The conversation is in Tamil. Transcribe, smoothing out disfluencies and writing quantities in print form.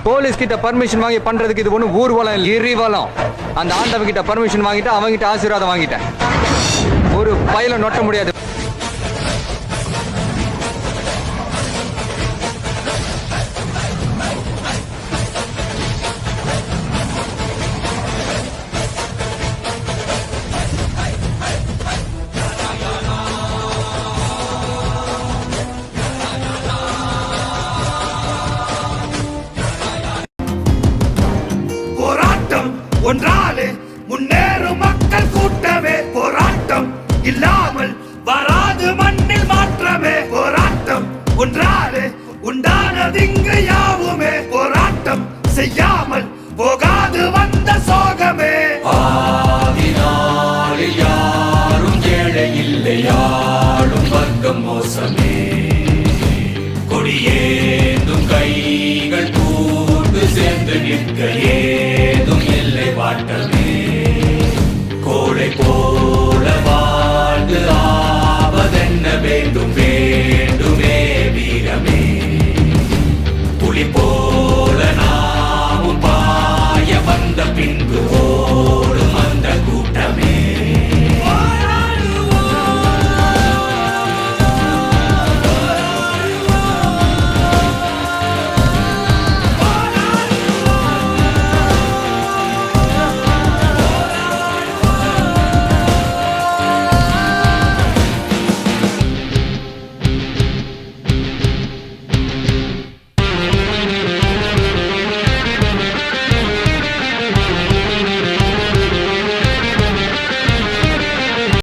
போலீஸ் கிட்ட பர்மிஷன் வாங்கி பண்றதுக்கு இது ஒண்ணு ஊர்வலம் இல்ல, கிரிவலம். அந்த ஆண்டவன் கிட்ட பர்மிஷன் வாங்கிட்டு அவங்கிட்ட ஆசீர்வாதம் வாங்கிட்டேன். ஒரு பையில நொட்ட முடியாது. ஒன்றாலே முன்னேறும் மக்கள் கூட்டமே, போராட்டம் இல்லாமல் வராது மண்ணில் மாற்றமே, போராட்டம் ஒன்றாலே உண்டானதிங்கு யாவுமே, போராட்டம் செய்யாமல் போகாது வந்த சோகமே. ஆதினாளில் யாரும் ஏழை இல்லை, ஆளும் வர்க்கம் மோசமே. கொடியேந்தும் கைகள் கூட்டு சேர்ந்து நிற்க ஏதும் இல்லை வாட்டமே.